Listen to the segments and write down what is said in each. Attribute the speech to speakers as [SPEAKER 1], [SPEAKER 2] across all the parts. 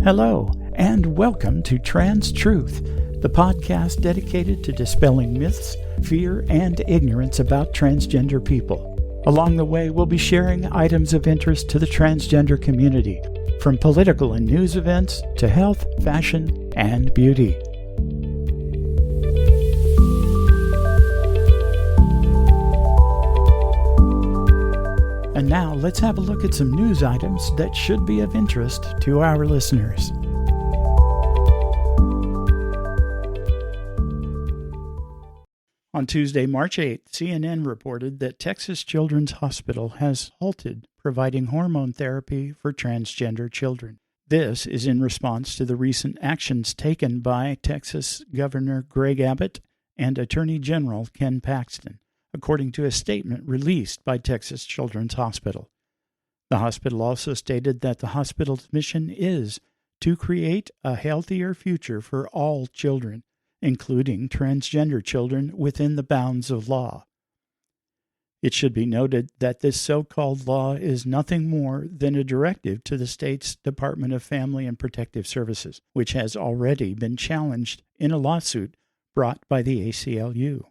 [SPEAKER 1] Hello, and welcome to Trans Truth, the podcast dedicated to dispelling myths, fear, and ignorance about transgender people. Along the way, we'll be sharing items of interest to the transgender community, from political and news events to health, fashion, and beauty. And now, let's have a look at some news items that should be of interest to our listeners. On Tuesday, March 8th, CNN reported that Texas Children's Hospital has halted providing hormone therapy for transgender children. This is in response to the recent actions taken by Texas Governor Greg Abbott and Attorney General Ken Paxton, according to a statement released by Texas Children's Hospital. The hospital also stated that the hospital's mission is to create a healthier future for all children, including transgender children, within the bounds of law. It should be noted that this so-called law is nothing more than a directive to the state's Department of Family and Protective Services, which has already been challenged in a lawsuit brought by the ACLU.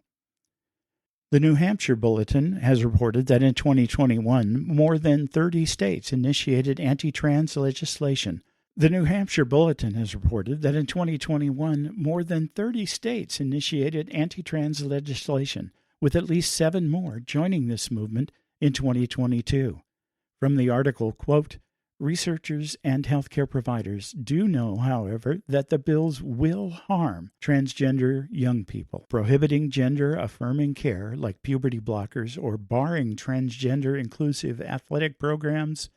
[SPEAKER 1] The New Hampshire Bulletin has reported that in 2021, more than 30 states initiated anti-trans legislation. The New Hampshire Bulletin has reported that in 2021, more than 30 states initiated anti-trans legislation, with at least 7 more joining this movement in 2022. From the article, quote, "Researchers and healthcare providers do know, however, that the bills will harm transgender young people, prohibiting gender-affirming care like puberty blockers or barring transgender-inclusive athletic programs,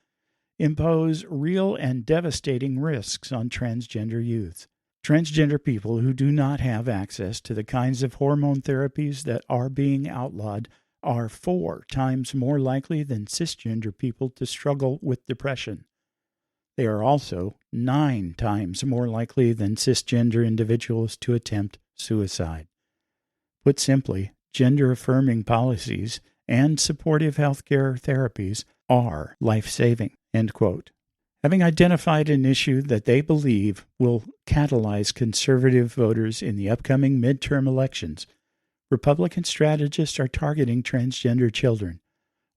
[SPEAKER 1] impose real and devastating risks on transgender youth. Transgender people who do not have access to the kinds of hormone therapies that are being outlawed are 4 times more likely than cisgender people to struggle with depression. They are also 9 times more likely than cisgender individuals to attempt suicide. Put simply, gender-affirming policies and supportive healthcare therapies are life-saving," end quote. Having identified an issue that they believe will catalyze conservative voters in the upcoming midterm elections, Republican strategists are targeting transgender children.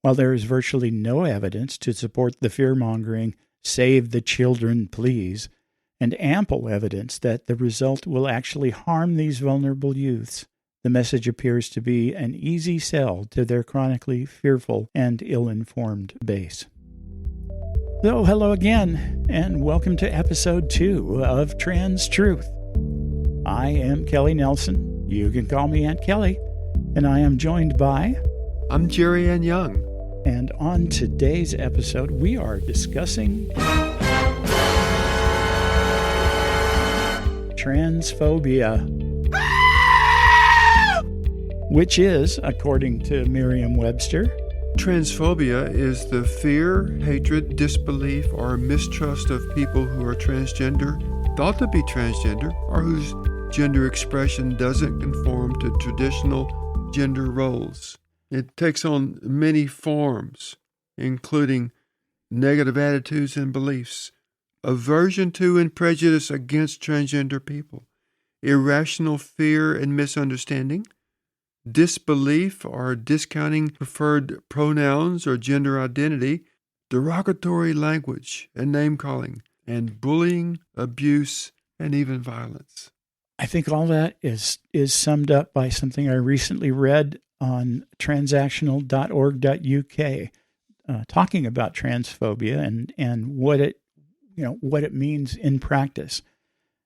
[SPEAKER 1] While there is virtually no evidence to support the fear-mongering "save the children, please," and ample evidence that the result will actually harm these vulnerable youths, the message appears to be an easy sell to their chronically fearful and ill-informed base. So, hello again, and welcome to episode 2 of Trans Truth. I am Kelly Nelson. You can call me Aunt Kelly, and I am joined by...
[SPEAKER 2] I'm Jeri Ann Young.
[SPEAKER 1] And on today's episode, we are discussing transphobia, which is, according to Merriam-Webster,
[SPEAKER 2] Transphobia is the fear, hatred, disbelief, or mistrust of people who are transgender, thought to be transgender, or whose gender expression doesn't conform to traditional gender roles. It takes on many forms, including negative attitudes and beliefs, aversion to and prejudice against transgender people, irrational fear and misunderstanding, disbelief or discounting preferred pronouns or gender identity, derogatory language and name-calling, and bullying, abuse, and even violence.
[SPEAKER 1] I think all that is summed up by something I recently read on transactional.org.uk, talking about transphobia and what it means in practice.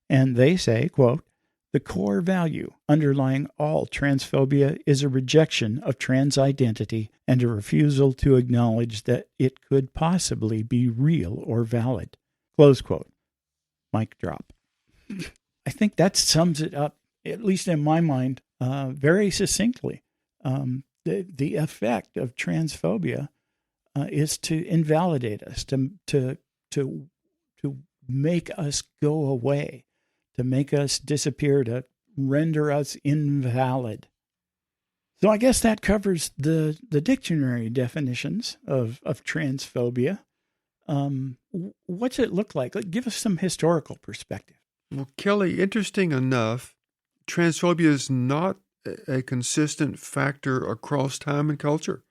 [SPEAKER 1] And they say, quote, "The core value underlying all transphobia is a rejection of trans identity and a refusal to acknowledge that it could possibly be real or valid." Close quote. Mic drop. I think that sums it up, at least in my mind, very succinctly. The effect of transphobia is to invalidate us, to make us go away, to make us disappear, to render us invalid. So I guess that covers the dictionary definitions of transphobia. What's it look like? Give us some historical perspective.
[SPEAKER 2] Well, Kelly, interesting enough, transphobia is not a consistent factor across time and culture.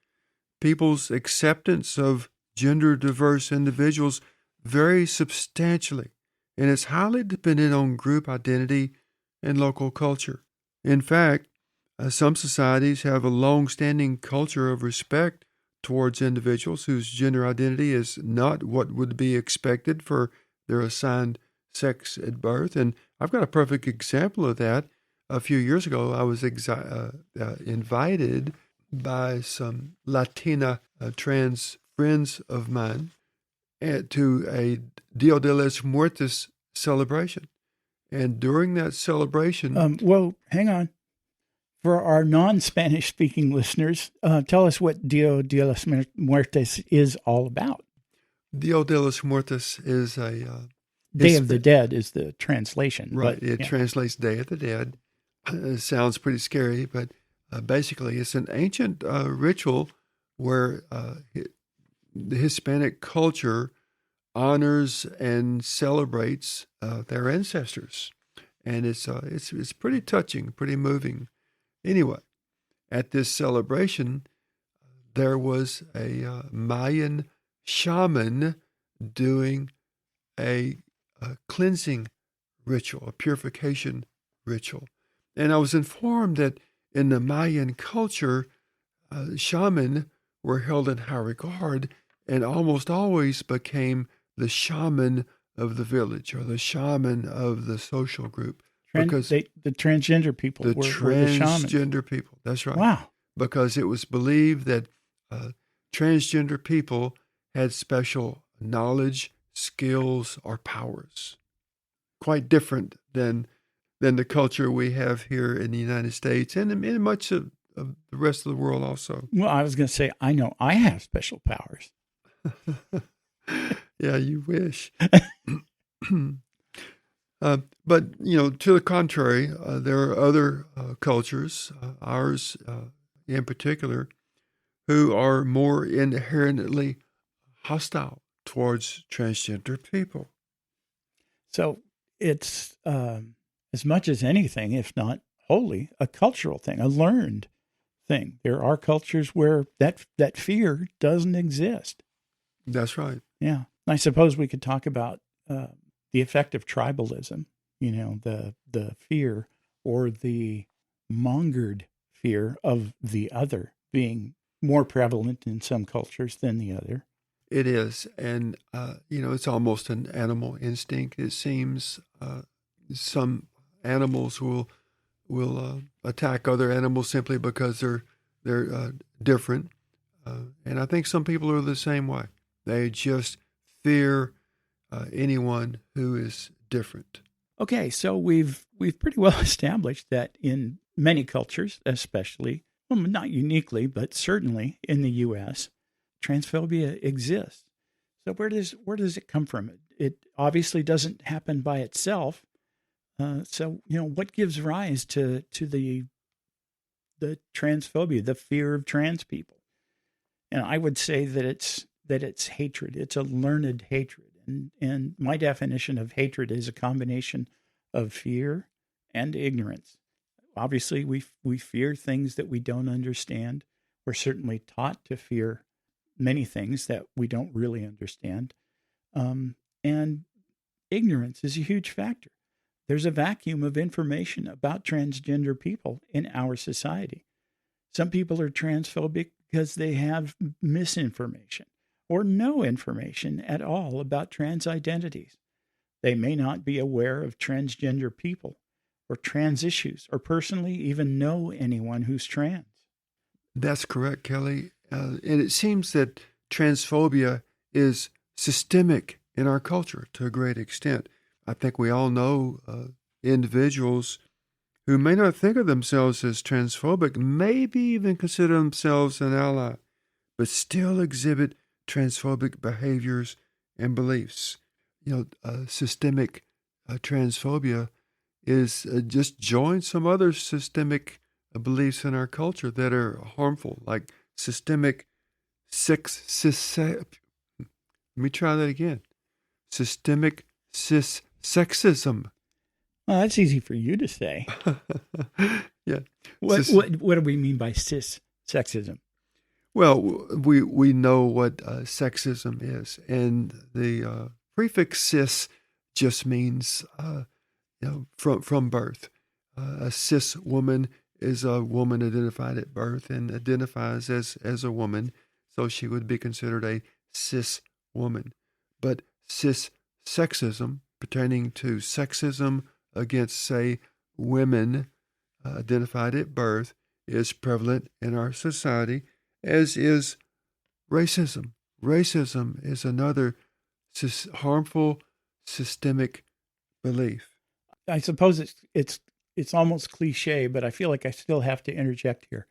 [SPEAKER 2] People's acceptance of gender diverse individuals vary substantially, and it's highly dependent on group identity and local culture. In fact, some societies have a long-standing culture of respect towards individuals whose gender identity is not what would be expected for their assigned sex at birth. And I've got a perfect example of that. A few years ago, I was invited by some Latina trans friends of mine to a Dia de los Muertos celebration. And during that celebration...
[SPEAKER 1] Well, hang on. For our non-Spanish speaking listeners, tell us what Dia de los Muertos is all about.
[SPEAKER 2] Dia de los Muertos is a...
[SPEAKER 1] Day of the Dead is the translation.
[SPEAKER 2] Right.
[SPEAKER 1] But,
[SPEAKER 2] it translates Day of the Dead. It sounds pretty scary, but basically it's an ancient ritual where the Hispanic culture honors and celebrates their ancestors. And it's pretty touching, pretty moving. Anyway, at this celebration, there was a Mayan shaman doing a cleansing ritual, a purification ritual. And I was informed that in the Mayan culture, shaman were held in high regard and almost always became the shaman of the village or the shaman of the social group.
[SPEAKER 1] Because the transgender people were the shamans.
[SPEAKER 2] Transgender people, that's right.
[SPEAKER 1] Wow.
[SPEAKER 2] Because it was believed that transgender people had special knowledge, skills, or powers. Quite different than the culture we have here in the United States and in much of the rest of the world also.
[SPEAKER 1] Well, I was going to say, I know I have special powers.
[SPEAKER 2] Yeah, you wish. But, to the contrary, there are other cultures, ours in particular, who are more inherently hostile towards transgender people.
[SPEAKER 1] So it's, as much as anything, if not wholly, a cultural thing, a learned thing. There are cultures where that fear doesn't exist.
[SPEAKER 2] That's right.
[SPEAKER 1] Yeah. I suppose we could talk about the effect of tribalism, the fear or the mongered fear of the other being more prevalent in some cultures than the other.
[SPEAKER 2] It is. And, it's almost an animal instinct. It seems some animals will attack other animals simply because they're different. And I think some people are the same way. They just fear anyone who is different.
[SPEAKER 1] Okay, so we've pretty well established that in many cultures, especially, well, not uniquely, but certainly in the U.S., transphobia exists. So where does it come from? It obviously doesn't happen by itself. So what gives rise to the transphobia, the fear of trans people? And I would say that it's hatred. It's a learned hatred. And my definition of hatred is a combination of fear and ignorance. Obviously, we fear things that we don't understand. We're certainly taught to fear many things that we don't really understand. And ignorance is a huge factor. There's a vacuum of information about transgender people in our society. Some people are transphobic because they have misinformation or no information at all about trans identities. They may not be aware of transgender people or trans issues or personally even know anyone who's trans.
[SPEAKER 2] That's correct, Kelly. And it seems that transphobia is systemic in our culture to a great extent. I think we all know individuals who may not think of themselves as transphobic, maybe even consider themselves an ally, but still exhibit transphobic behaviors and beliefs. Systemic transphobia is just joins some other systemic beliefs in our culture that are harmful, like systemic Let me try that again. Systemic cis-sexism.
[SPEAKER 1] Well, that's easy for you to say.
[SPEAKER 2] Yeah.
[SPEAKER 1] What do we mean by cis sexism?
[SPEAKER 2] Well, we know what sexism is, and the prefix cis just means from birth. A cis woman is a woman identified at birth and identifies as a woman, so she would be considered a cis woman. But cis sexism, pertaining to sexism against, say, women identified at birth, is prevalent in our society, as is racism. Racism is another harmful systemic belief.
[SPEAKER 1] I suppose it's almost cliche, but I feel like I still have to interject here.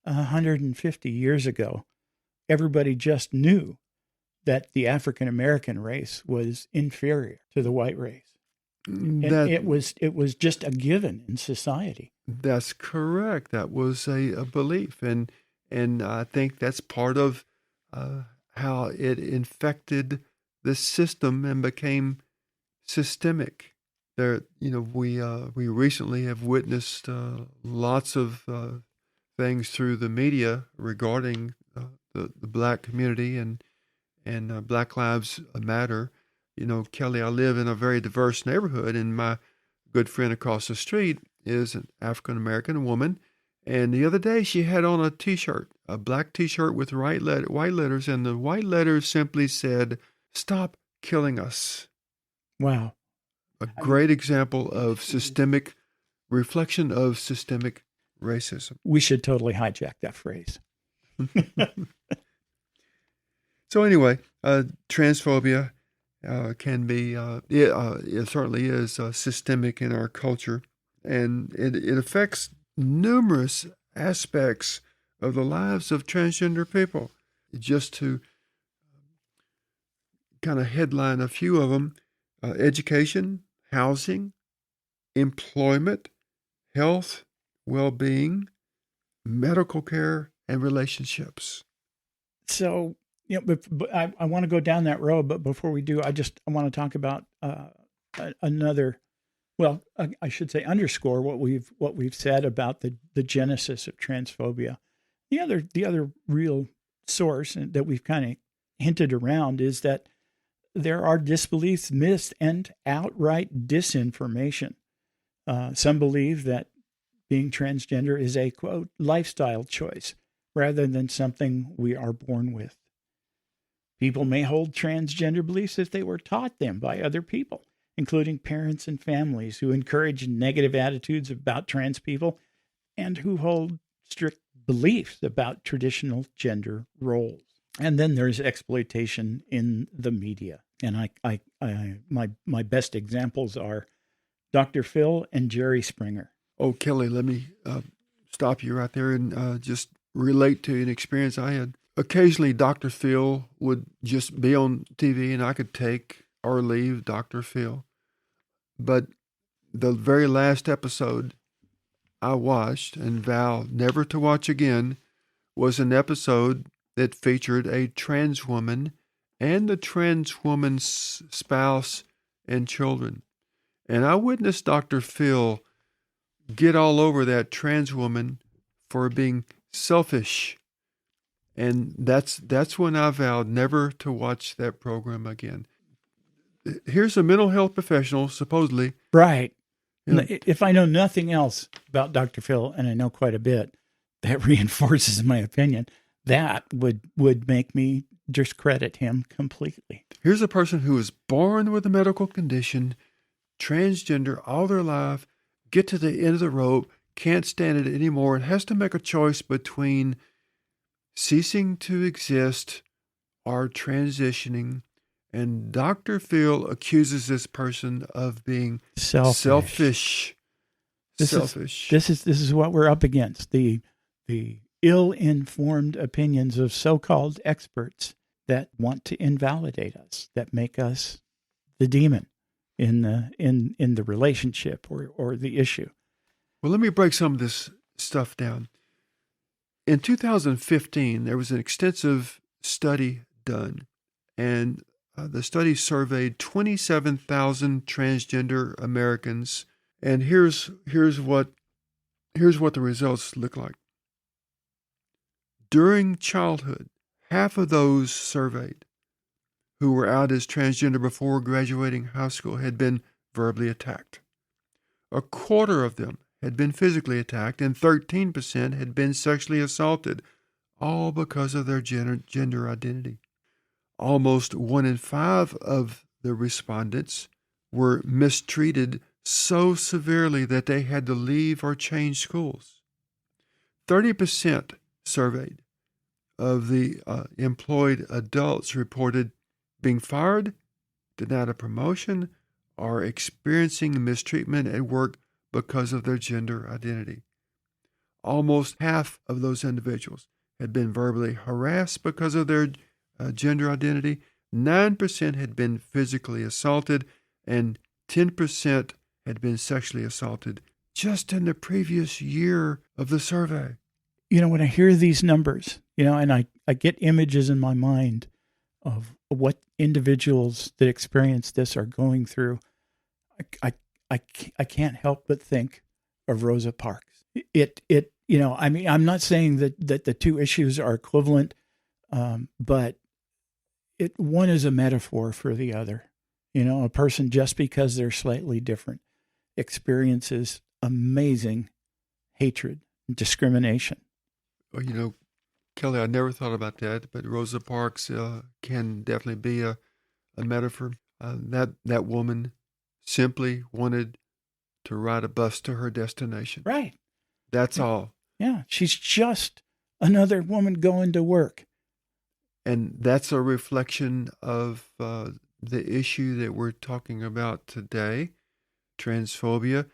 [SPEAKER 1] 150 years ago, everybody just knew that the African American race was inferior to the white race. And it was just a given in society.
[SPEAKER 2] That's correct. That was a belief, and I think that's part of how it infected the system and became systemic. There, we recently have witnessed lots of things through the media regarding the black community and Black Lives Matter. Kelly, I live in a very diverse neighborhood, and my good friend across the street is an African-American woman. And the other day she had on a T-shirt, a black T-shirt with white letters, and the white letters simply said, "Stop killing us."
[SPEAKER 1] Wow.
[SPEAKER 2] A great example of systemic reflection of systemic racism.
[SPEAKER 1] We should totally hijack that phrase.
[SPEAKER 2] So anyway, transphobia can be, it certainly is systemic in our culture, and it affects numerous aspects of the lives of transgender people. Just to kind of headline a few of them: education, housing, employment, health, well-being, medical care, and relationships.
[SPEAKER 1] So, but I want to go down that road, but before we do, I want to talk about another. Well, I should say underscore what we've said about the genesis of transphobia. The other real source that we've kind of hinted around is that there are disbeliefs, myths, and outright disinformation. Some believe that being transgender is a, quote, lifestyle choice rather than something we are born with. People may hold transgender beliefs if they were taught them by other people, including parents and families who encourage negative attitudes about trans people and who hold strict beliefs about traditional gender roles. And then there's exploitation in the media. And my best examples are Dr. Phil and Jerry Springer.
[SPEAKER 2] Oh, Kelly, let me stop you right there and just relate to an experience I had. Occasionally, Dr. Phil would just be on TV and I could take or leave Dr. Phil. But the very last episode I watched and vowed never to watch again was an episode that featured a trans woman and the trans woman's spouse and children. And I witnessed Dr. Phil get all over that trans woman for being selfish. And that's when I vowed never to watch that program again. Here's a mental health professional, supposedly.
[SPEAKER 1] Right. If I know nothing else about Dr. Phil, and I know quite a bit, that reinforces my opinion. That would make me discredit him completely.
[SPEAKER 2] Here's a person who was born with a medical condition, transgender all their life, get to the end of the rope, can't stand it anymore, and has to make a choice between ceasing to exist or transitioning. And Dr. Phil accuses this person of being selfish.
[SPEAKER 1] This is what we're up against. The ill-informed opinions of so-called experts that want to invalidate us, that make us the demon in the relationship or the issue.
[SPEAKER 2] Well, let me break some of this stuff down. In 2015, there was an extensive study done, and The study surveyed 27,000 transgender Americans, and here's what the results look like. During childhood, half of those surveyed who were out as transgender before graduating high school had been verbally attacked. A quarter of them had been physically attacked, and 13% had been sexually assaulted, all because of their gender identity. Almost 1 in 5 of the respondents were mistreated so severely that they had to leave or change schools. 30% surveyed of the employed adults reported being fired, denied a promotion, or experiencing mistreatment at work because of their gender identity. Almost half of those individuals had been verbally harassed because of their gender identity. 9% had been physically assaulted, and 10% had been sexually assaulted just in the previous year of the survey.
[SPEAKER 1] When I hear these numbers, and I get images in my mind of what individuals that experience this are going through, I can't help but think of Rosa Parks. I'm not saying that the two issues are equivalent, but one is a metaphor for the other. A person, just because they're slightly different, experiences amazing hatred and discrimination.
[SPEAKER 2] Well, Kelly, I never thought about that, but Rosa Parks can definitely be a metaphor. That woman simply wanted to ride a bus to her destination.
[SPEAKER 1] Right.
[SPEAKER 2] That's all.
[SPEAKER 1] Yeah. She's just another woman going to work.
[SPEAKER 2] And that's a reflection of the issue that we're talking about today, transphobia.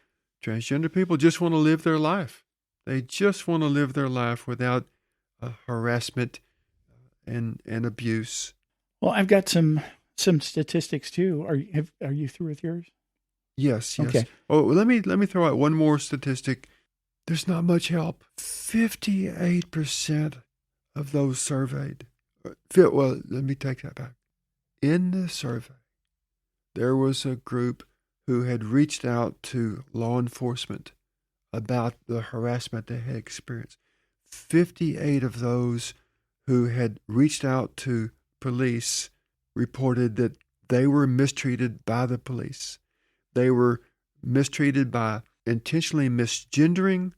[SPEAKER 2] Transgender people just want to live their life. They just want to live their life without harassment and abuse.
[SPEAKER 1] Well, I've got some statistics too. Are you through with yours?
[SPEAKER 2] Yes.
[SPEAKER 1] Okay.
[SPEAKER 2] Oh, let me throw out one more statistic. There's not much help. 58% of those surveyed. Well, let me take that back. In the survey, there was a group who had reached out to law enforcement about the harassment they had experienced. 58 of those who had reached out to police reported that they were mistreated by the police. They were mistreated by intentionally misgendering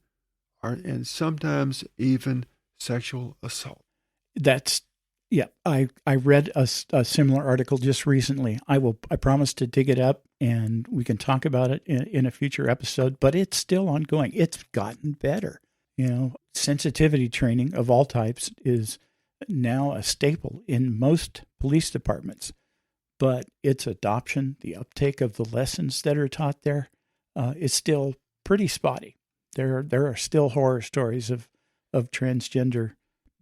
[SPEAKER 2] and sometimes even sexual assault.
[SPEAKER 1] I read a similar article just recently. I promise to dig it up and we can talk about it in a future episode, but it's still ongoing. It's gotten better. Sensitivity training of all types is now a staple in most police departments, but its adoption, the uptake of the lessons that are taught there, is still pretty spotty. There are still horror stories of transgender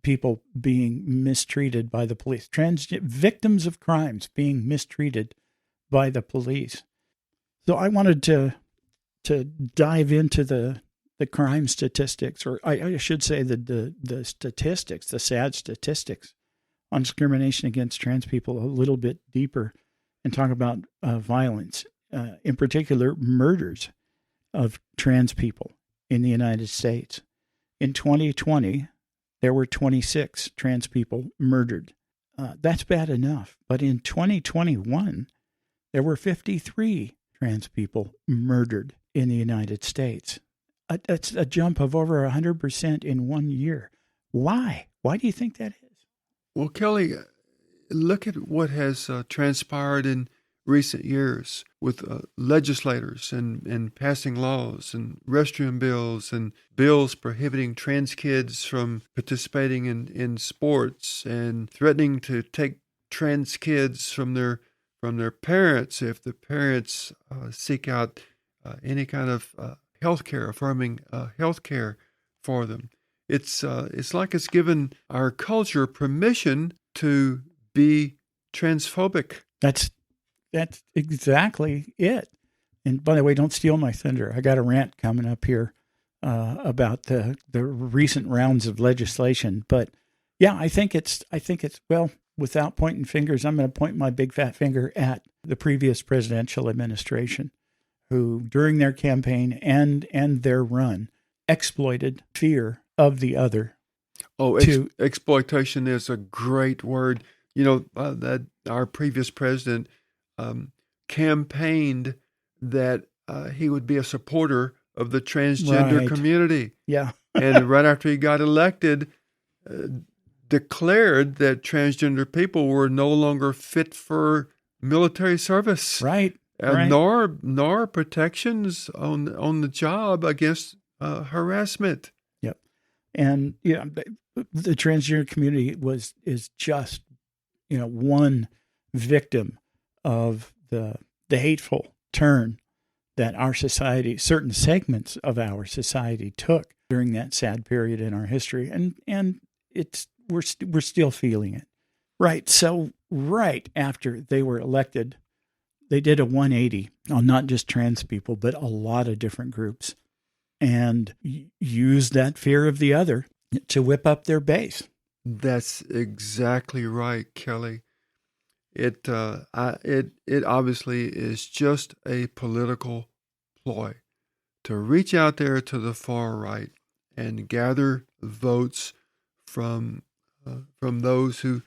[SPEAKER 1] people being mistreated by the police, victims of crimes being mistreated by the police. So I wanted to dive into the crime statistics, or I should say the statistics, the sad statistics on discrimination against trans people a little bit deeper, and talk about violence, in particular murders of trans people in the United States. In 2020, there were 26 trans people murdered. That's bad enough. But in 2021, there were 53 trans people murdered in the United States. That's a jump of over 100% in 1 year. Why? Why do you think that is?
[SPEAKER 2] Well, Kelly, look at what has transpired in recent years with legislators and passing laws and restroom bills and bills prohibiting trans kids from participating in sports and threatening to take trans kids from their parents if the parents seek out any kind of health care, affirming health care for them. It's like it's given our culture permission to be transphobic.
[SPEAKER 1] That's exactly it. And by the way, don't steal my thunder. I got a rant coming up here about the recent rounds of legislation. But yeah, I think it's well, without pointing fingers, I'm going to point my big fat finger at the previous presidential administration, who during their campaign and their run exploited fear of the other.
[SPEAKER 2] Oh, exploitation is a great word. That our previous president campaigned that he would be a supporter of the transgender community.
[SPEAKER 1] Yeah.
[SPEAKER 2] And right after he got elected, declared that transgender people were no longer fit for military service.
[SPEAKER 1] Right.
[SPEAKER 2] Nor protections on the job against harassment.
[SPEAKER 1] Yep. And the transgender community is just one victim of the we'll turn that our society, certain segments of our society took during that sad period in our history. And we're still feeling it. Right. So right after they were elected, they did a 180 on not just trans people, but a lot of different groups, and used that fear of the other to whip up their base.
[SPEAKER 2] That's exactly right, Kelly. It obviously is just a political ploy to reach out there to the far right and gather votes from those who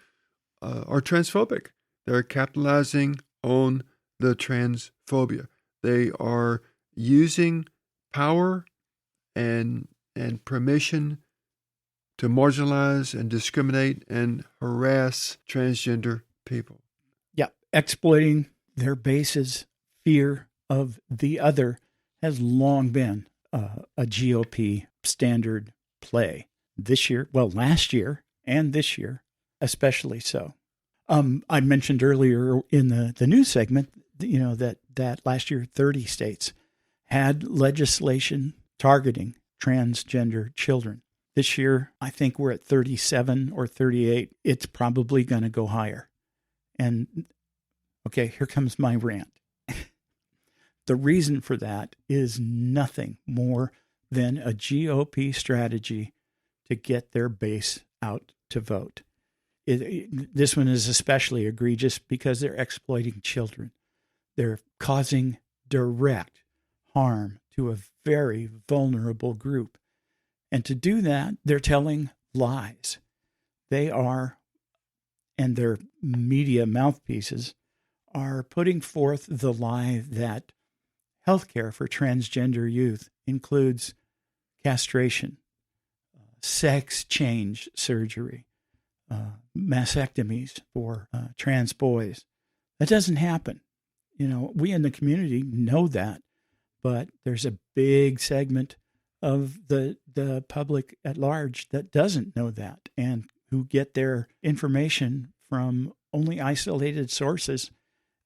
[SPEAKER 2] are transphobic. They're capitalizing on the transphobia. They are using power and permission to marginalize and discriminate and harass transgender people.
[SPEAKER 1] Yeah, exploiting their base's fear of the other has long been a GOP standard play. Last year and this year, especially so. I mentioned earlier in the news segment, that last year 30 states had legislation targeting transgender children. This year, I think we're at 37 or 38. It's probably going to go higher. And okay, here comes my rant. The reason for that is nothing more than a GOP strategy to get their base out to vote. This one is especially egregious because they're exploiting children. They're causing direct harm to a very vulnerable group. And to do that, they're telling lies. They are, and their media mouthpieces are putting forth the lie that healthcare for transgender youth includes castration, sex change surgery, mastectomies for trans boys. That doesn't happen. We in the community know that, but there's a big segment of the public at large that doesn't know that and who get their information from only isolated sources.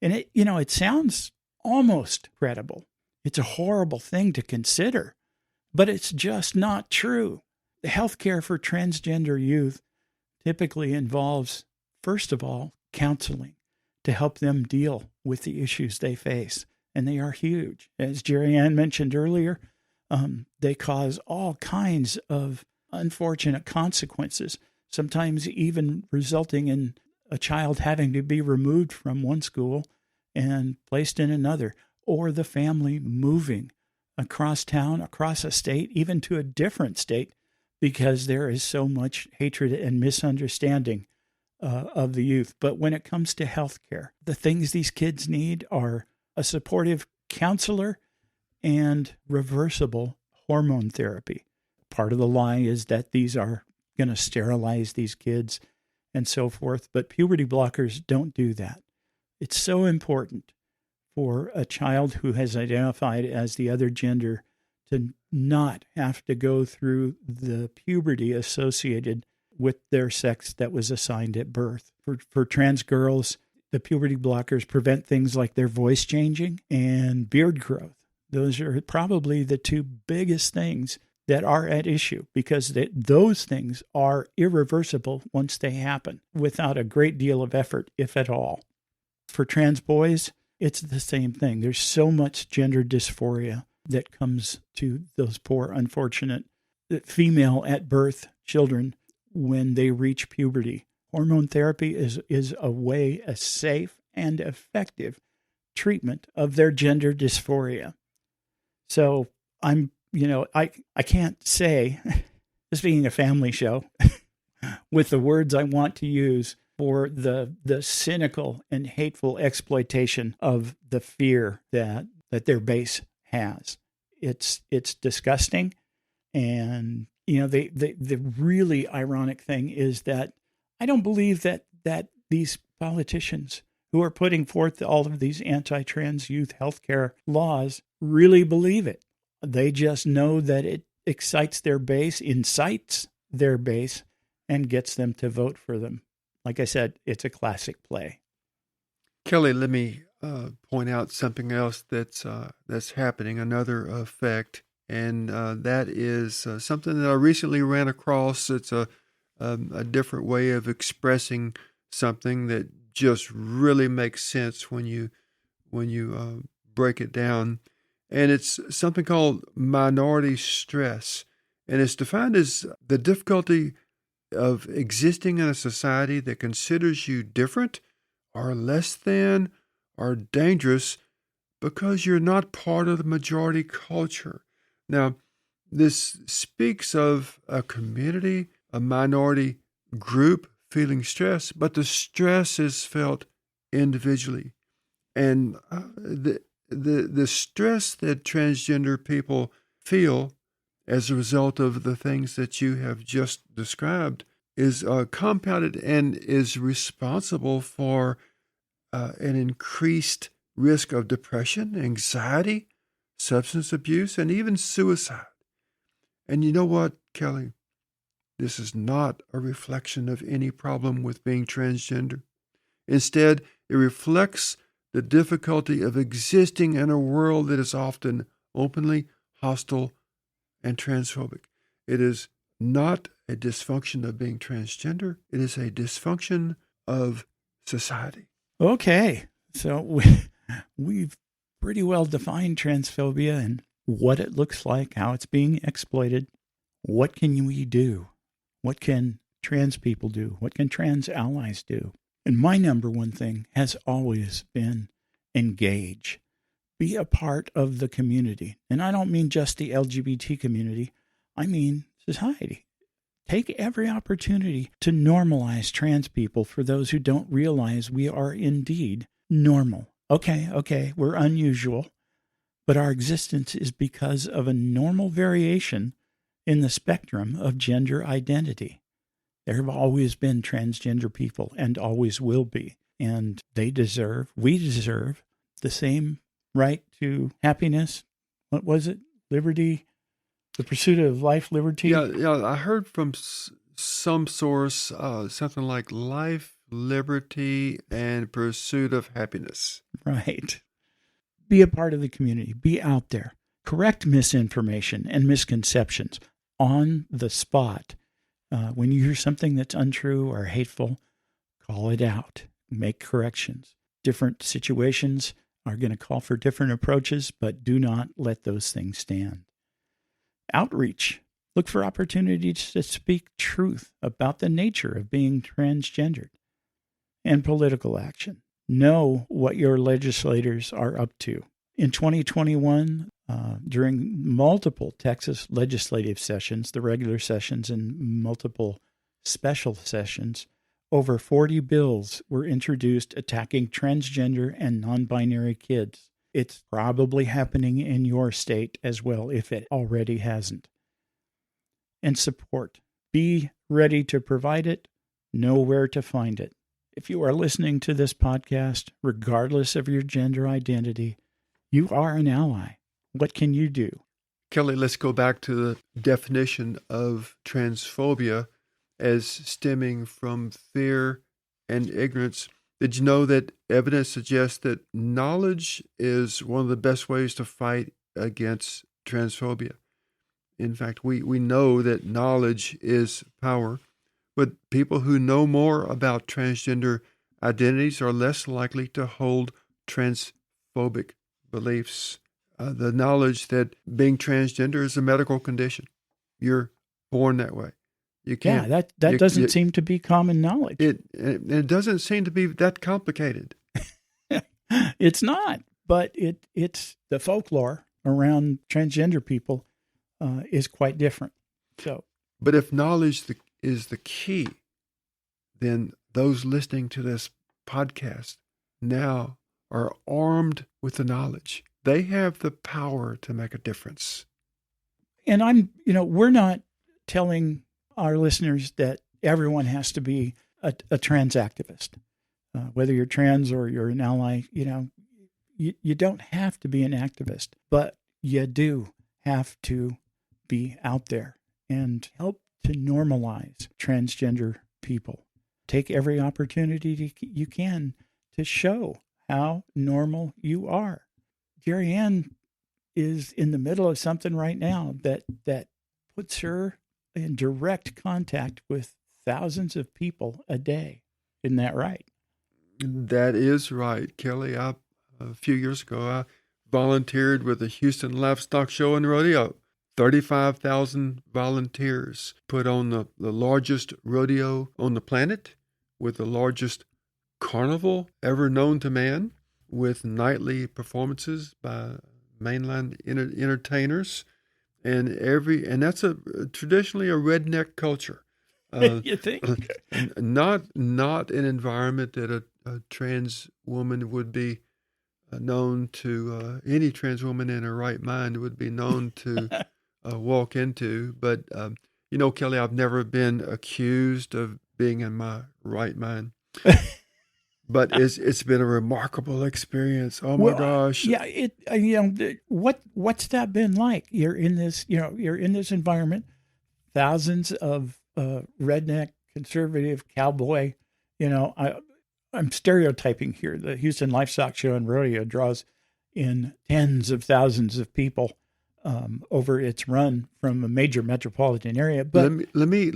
[SPEAKER 1] And it sounds almost credible. It's a horrible thing to consider, but it's just not true. The healthcare for transgender youth typically involves, first of all, counseling to help them deal with the issues they face. And they are huge. As Jeri Ann mentioned earlier, they cause all kinds of unfortunate consequences, sometimes even resulting in a child having to be removed from one school and placed in another, or the family moving across town, across a state, even to a different state, because there is so much hatred and misunderstanding of the youth. But when it comes to health care, the things these kids need are a supportive counselor and reversible hormone therapy. Part of the lie is that these are going to sterilize these kids and so forth, but puberty blockers don't do that. It's so important for a child who has identified as the other gender to not have to go through the puberty associated with their sex that was assigned at birth. For trans girls, the puberty blockers prevent things like their voice changing and beard growth. Those are probably the two biggest things that are at issue, because those things are irreversible once they happen without a great deal of effort, if at all. For trans boys, it's the same thing. There's so much gender dysphoria that comes to those poor, unfortunate female at birth children when they reach puberty. Hormone therapy is a safe and effective treatment of their gender dysphoria. So I can't say, this being a family show, with the words I want to use for the cynical and hateful exploitation of the fear that their base has. It's disgusting. And, the really ironic thing is that I don't believe that these politicians who are putting forth all of these anti-trans youth healthcare laws really believe it. They just know that it incites their base, and gets them to vote for them. Like I said, it's a classic play.
[SPEAKER 2] Kelly, let me point out something else that's happening, another effect, and that is something that I recently ran across. It's a different way of expressing something that just really makes sense when you break it down, and it's something called minority stress, and it's defined as the difficulty of existing in a society that considers you different or less than or dangerous because you're not part of the majority culture. Now, this speaks of a community, a minority group feeling stress, but the stress is felt individually. And the stress that transgender people feel as a result of the things that you have just described is compounded and is responsible for an increased risk of depression, anxiety, substance abuse, and even suicide. And you know what, Kelly? This is not a reflection of any problem with being transgender. Instead, it reflects the difficulty of existing in a world that is often openly hostile and transphobic. It is not a dysfunction of being transgender. It is a dysfunction of society.
[SPEAKER 1] Okay. So we've pretty well defined transphobia and what it looks like, how it's being exploited. What can we do? What can trans people do? What can trans allies do? And my number one thing has always been engage. Be a part of the community. And I don't mean just the LGBT community. I mean society. Take every opportunity to normalize trans people for those who don't realize we are indeed normal. Okay, we're unusual, but our existence is because of a normal variation in the spectrum of gender identity. There have always been transgender people and always will be, and we deserve the same right to happiness. What was it? Liberty, the pursuit of life, liberty.
[SPEAKER 2] Yeah. I heard from some source something like life, liberty, and pursuit of happiness.
[SPEAKER 1] Right. Be a part of the community. Be out there. Correct misinformation and misconceptions on the spot. When you hear something that's untrue or hateful, call it out. Make corrections. Different situations are going to call for different approaches, but do not let those things stand. Outreach. Look for opportunities to speak truth about the nature of being transgendered. And political action. Know what your legislators are up to. In 2021, during multiple Texas legislative sessions, the regular sessions and multiple special sessions, over 40 bills were introduced attacking transgender and non-binary kids. It's probably happening in your state as well, if it already hasn't. And support. Be ready to provide it. Know where to find it. If you are listening to this podcast, regardless of your gender identity, you are an ally. What can you do?
[SPEAKER 2] Kelly, let's go back to the definition of transphobia as stemming from fear and ignorance. Did you know that evidence suggests that knowledge is one of the best ways to fight against transphobia? In fact, we know that knowledge is power, but people who know more about transgender identities are less likely to hold transphobic beliefs. The knowledge that being transgender is a medical condition. You're born that way. You can't.
[SPEAKER 1] Yeah, that doesn't seem to be common knowledge.
[SPEAKER 2] It doesn't seem to be that complicated.
[SPEAKER 1] It's not, but it's the folklore around transgender people is quite different. So,
[SPEAKER 2] but if knowledge is the key, then those listening to this podcast now are armed with the knowledge. They have the power to make a difference.
[SPEAKER 1] And we're not telling our listeners that everyone has to be a trans activist, whether you're trans or you're an ally. You don't have to be an activist, but you do have to be out there and help to normalize transgender people. Take every opportunity you can to show how normal you are. Jeri Ann is in the middle of something right now that puts her in direct contact with thousands of people a day. Isn't that right?
[SPEAKER 2] That is right, Kelly. A few years ago, I volunteered with the Houston Livestock Show and Rodeo. 35,000 volunteers put on the largest rodeo on the planet, with the largest carnival ever known to man, with nightly performances by mainline entertainers, and that's traditionally a redneck culture.
[SPEAKER 1] You think?
[SPEAKER 2] Not an environment that a trans woman would be known to, any trans woman in her right mind would be known to walk into. But, Kelly, I've never been accused of being in my right mind. But it's been a remarkable experience. Oh my gosh!
[SPEAKER 1] Yeah, what's that been like? You're in this environment, thousands of redneck conservative cowboy. I'm stereotyping here. The Houston Livestock Show and Rodeo draws in tens of thousands of people over its run from a major metropolitan area. But
[SPEAKER 2] let me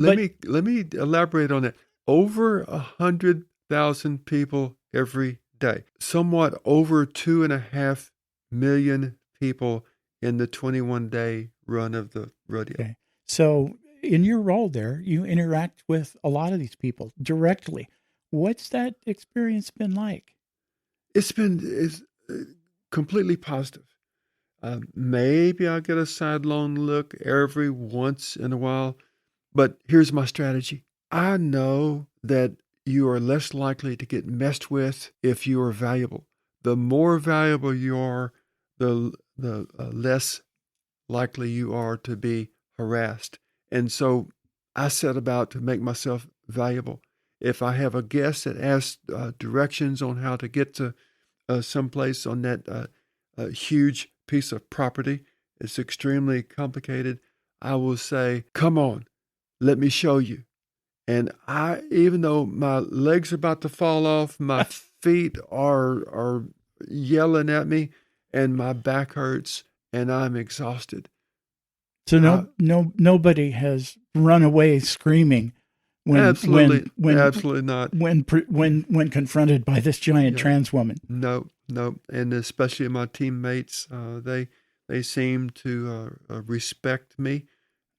[SPEAKER 2] elaborate on that. Over 100,000 people every day. Somewhat over 2.5 million people in the 21-day run of the rodeo.
[SPEAKER 1] Okay. So in your role there, you interact with a lot of these people directly. What's that experience been like?
[SPEAKER 2] It's completely positive. Maybe I'll get a sidelong look every once in a while, but here's my strategy. I know that you are less likely to get messed with if you are valuable. The more valuable you are, the less likely you are to be harassed. And so I set about to make myself valuable. If I have a guest that asks directions on how to get to someplace on that huge piece of property, it's extremely complicated, I will say, come on, let me show you. And even though my legs are about to fall off, my feet are yelling at me, and my back hurts, and I'm exhausted.
[SPEAKER 1] So nobody has run away screaming
[SPEAKER 2] absolutely not
[SPEAKER 1] when confronted by this giant trans woman.
[SPEAKER 2] No, and especially my teammates, they seem to respect me,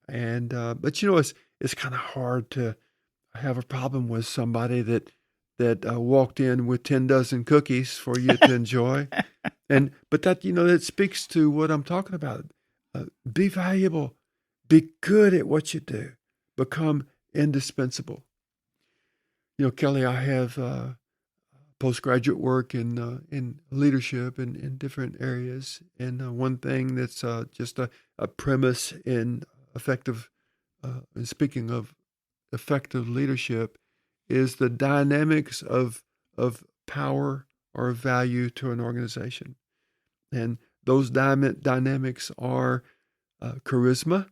[SPEAKER 2] and but it's kind of hard to have a problem with somebody that walked in with 10 dozen cookies for you to enjoy. But that speaks to what I'm talking about. Be valuable, be good at what you do, become indispensable. Kelly, I have postgraduate work in leadership in different areas, and one thing that's just a premise in effective, and speaking of effective leadership, is the dynamics of power or value to an organization. And those dynamics are charisma,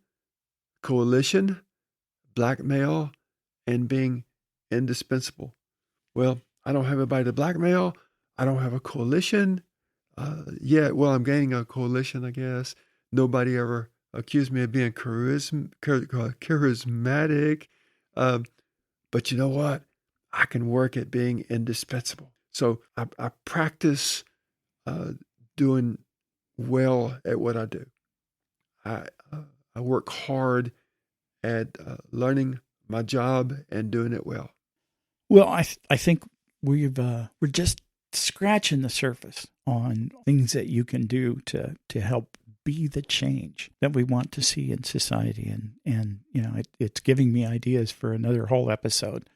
[SPEAKER 2] coalition, blackmail, and being indispensable. Well, I don't have anybody to blackmail. I don't have a coalition yet. Well, I'm gaining a coalition, I guess. Nobody ever accused me of being charismatic. But you know what? I can work at being indispensable. So I practice doing well at what I do. I work hard at learning my job and doing it well.
[SPEAKER 1] Well, I think we're just scratching the surface on things that you can do to help be the change that we want to see in society. And it's giving me ideas for another whole episode.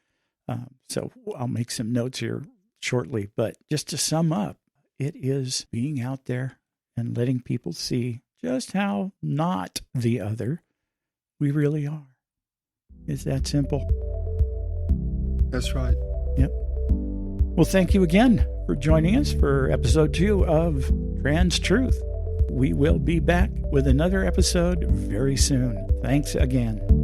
[SPEAKER 1] So I'll make some notes here shortly. But just to sum up, it is being out there and letting people see just how not the other we really are. It's that simple.
[SPEAKER 2] That's right.
[SPEAKER 1] Yep. Well, thank you again for joining us for episode 2 of Trans Truth. We will be back with another episode very soon. Thanks again.